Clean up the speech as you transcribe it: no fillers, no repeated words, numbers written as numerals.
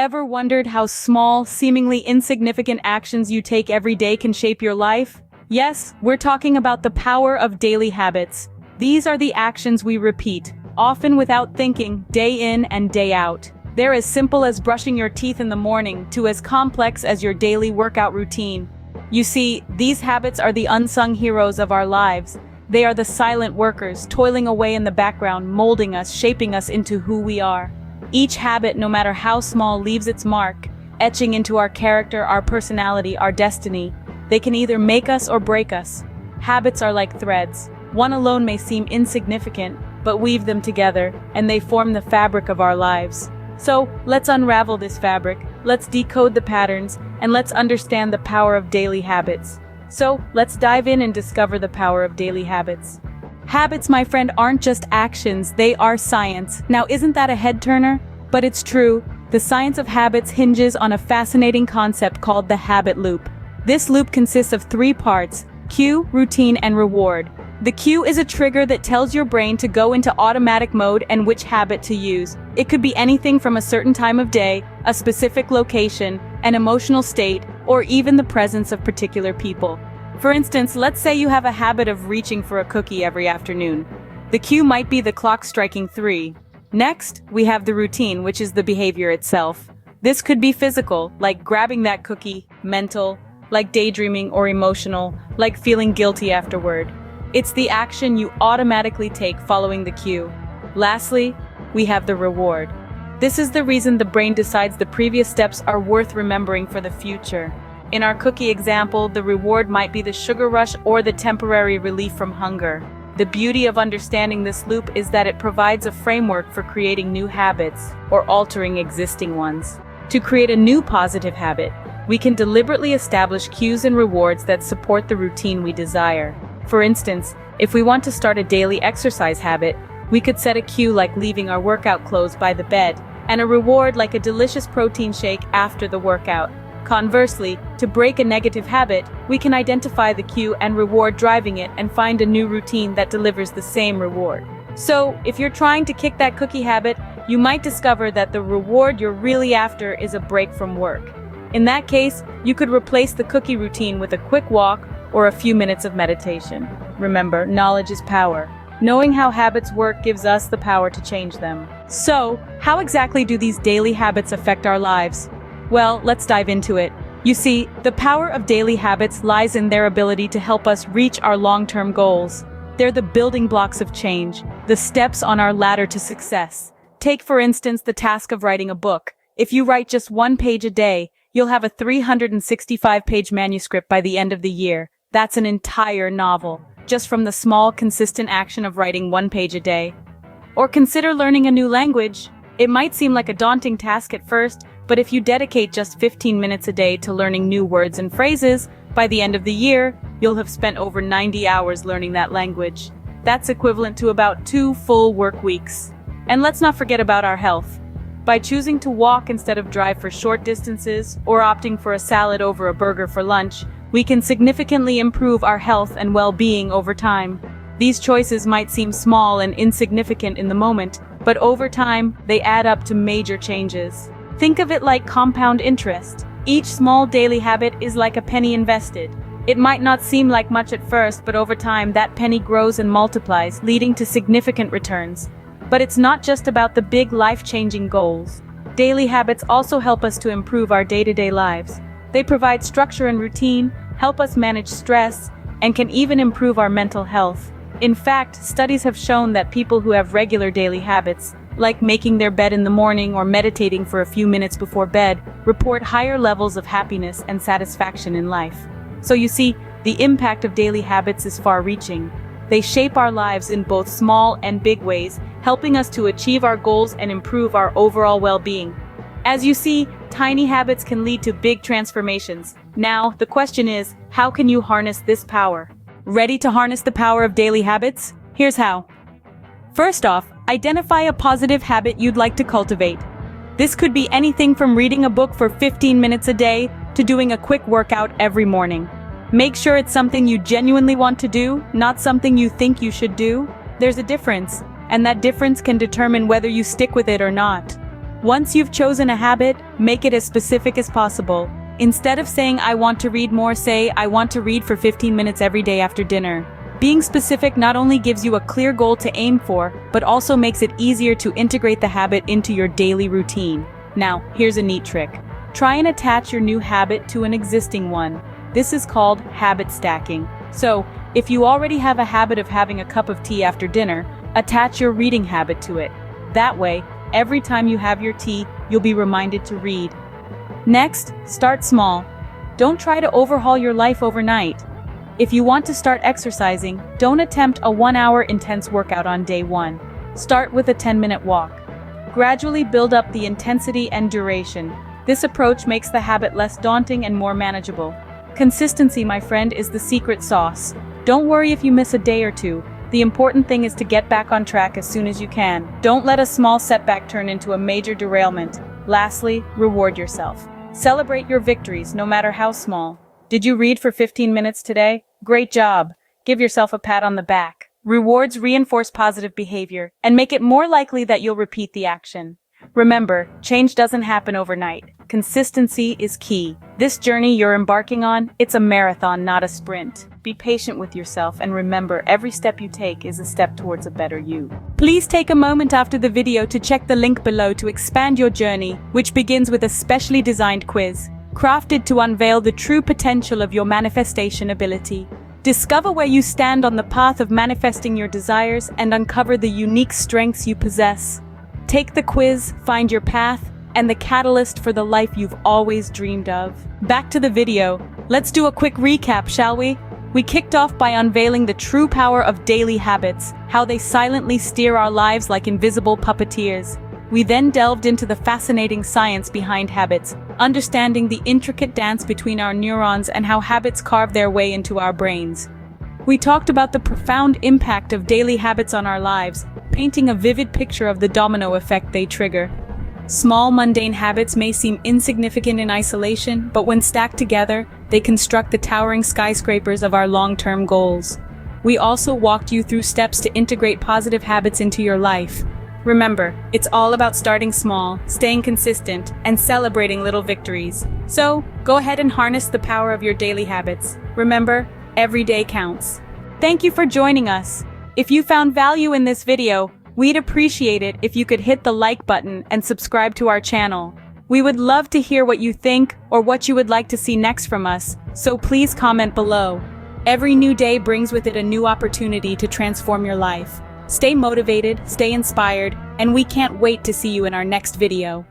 Ever wondered how small, seemingly insignificant actions you take every day can shape your life? Yes, we're talking about the power of daily habits. These are the actions we repeat, often without thinking, day in and day out. They're as simple as brushing your teeth in the morning to as complex as your daily workout routine. You see, these habits are the unsung heroes of our lives. They are the silent workers, toiling away in the background, molding us, shaping us into who we are. Each habit, no matter how small, leaves its mark, etching into our character, our personality, our destiny. They can either make us or break us. Habits are like threads. One alone may seem insignificant, but weave them together, and they form the fabric of our lives. So, let's unravel this fabric, let's decode the patterns, and let's understand the power of daily habits. So, let's dive in and discover the power of daily habits. Habits, my friend, aren't just actions, they are science. Now, isn't that a head-turner? But it's true. The science of habits hinges on a fascinating concept called the habit loop. This loop consists of 3 parts: cue, routine, and reward. The cue is a trigger that tells your brain to go into automatic mode and which habit to use. It could be anything from a certain time of day, a specific location, an emotional state, or even the presence of particular people. For instance, let's say you have a habit of reaching for a cookie every afternoon. The cue might be the clock striking 3. Next, we have the routine, which is the behavior itself. This could be physical, like grabbing that cookie, mental, like daydreaming, or emotional, like feeling guilty afterward. It's the action you automatically take following the cue. Lastly, we have the reward. This is the reason the brain decides the previous steps are worth remembering for the future. In our cookie example, the reward might be the sugar rush or the temporary relief from hunger. The beauty of understanding this loop is that it provides a framework for creating new habits or altering existing ones. To create a new positive habit, we can deliberately establish cues and rewards that support the routine we desire. For instance, if we want to start a daily exercise habit, we could set a cue like leaving our workout clothes by the bed, and a reward like a delicious protein shake after the workout. Conversely, to break a negative habit, we can identify the cue and reward driving it and find a new routine that delivers the same reward. So, if you're trying to kick that cookie habit, you might discover that the reward you're really after is a break from work. In that case, you could replace the cookie routine with a quick walk or a few minutes of meditation. Remember, knowledge is power. Knowing how habits work gives us the power to change them. So, how exactly do these daily habits affect our lives? Well, let's dive into it. You see, the power of daily habits lies in their ability to help us reach our long-term goals. They're the building blocks of change, the steps on our ladder to success. Take, for instance, the task of writing a book. If you write just 1 page a day, you'll have a 365-page manuscript by the end of the year. That's an entire novel, just from the small, consistent action of writing 1 page a day. Or consider learning a new language. It might seem like a daunting task at first, but if you dedicate just 15 minutes a day to learning new words and phrases, by the end of the year, you'll have spent over 90 hours learning that language. That's equivalent to about 2 full work weeks. And let's not forget about our health. By choosing to walk instead of drive for short distances, or opting for a salad over a burger for lunch, we can significantly improve our health and well-being over time. These choices might seem small and insignificant in the moment, but over time, they add up to major changes. Think of it like compound interest. Each small daily habit is like a penny invested. It might not seem like much at first, but over time that penny grows and multiplies, leading to significant returns. But it's not just about the big life-changing goals. Daily habits also help us to improve our day-to-day lives. They provide structure and routine, help us manage stress, and can even improve our mental health. In fact, studies have shown that people who have regular daily habits, like making their bed in the morning or meditating for a few minutes before bed, report higher levels of happiness and satisfaction in life. So you see, the impact of daily habits is far-reaching. They shape our lives in both small and big ways, helping us to achieve our goals and improve our overall well-being. As you see, tiny habits can lead to big transformations. Now, the question is, how can you harness this power? Ready to harness the power of daily habits? Here's how. First off, identify a positive habit you'd like to cultivate. This could be anything from reading a book for 15 minutes a day to doing a quick workout every morning. Make sure it's something you genuinely want to do, not something you think you should do. There's a difference, and that difference can determine whether you stick with it or not. Once you've chosen a habit, make it as specific as possible. Instead of saying I want to read more, say I want to read for 15 minutes every day after dinner. Being specific not only gives you a clear goal to aim for, but also makes it easier to integrate the habit into your daily routine. Now, here's a neat trick. Try and attach your new habit to an existing one. This is called habit stacking. So, if you already have a habit of having a cup of tea after dinner, attach your reading habit to it. That way, every time you have your tea, you'll be reminded to read. Next, start small. Don't try to overhaul your life overnight. If you want to start exercising, don't attempt a 1-hour intense workout on day 1. Start with a 10-minute walk. Gradually build up the intensity and duration. This approach makes the habit less daunting and more manageable. Consistency, my friend, is the secret sauce. Don't worry if you miss a day or two. The important thing is to get back on track as soon as you can. Don't let a small setback turn into a major derailment. Lastly, reward yourself. Celebrate your victories, no matter how small. Did you read for 15 minutes today? Great job. Give yourself a pat on the back. Rewards reinforce positive behavior and make it more likely that you'll repeat the action. Remember, change doesn't happen overnight. Consistency is key. This journey you're embarking on, it's a marathon, not a sprint. Be patient with yourself and remember, every step you take is a step towards a better you. Please take a moment after the video to check the link below to expand your journey, which begins with a specially designed quiz, crafted to unveil the true potential of your manifestation ability. Discover where you stand on the path of manifesting your desires and uncover the unique strengths you possess. Take the quiz, find your path, and the catalyst for the life you've always dreamed of. Back to the video. Let's do a quick recap, shall we? We kicked off by unveiling the true power of daily habits, how they silently steer our lives like invisible puppeteers. We then delved into the fascinating science behind habits, understanding the intricate dance between our neurons and how habits carve their way into our brains. We talked about the profound impact of daily habits on our lives, painting a vivid picture of the domino effect they trigger. Small, mundane habits may seem insignificant in isolation, but when stacked together, they construct the towering skyscrapers of our long-term goals. We also walked you through steps to integrate positive habits into your life. Remember, it's all about starting small, staying consistent, and celebrating little victories. So, go ahead and harness the power of your daily habits. Remember, every day counts. Thank you for joining us. If you found value in this video, we'd appreciate it if you could hit the like button and subscribe to our channel. We would love to hear what you think or what you would like to see next from us, so please comment below. Every new day brings with it a new opportunity to transform your life. Stay motivated, stay inspired, and we can't wait to see you in our next video.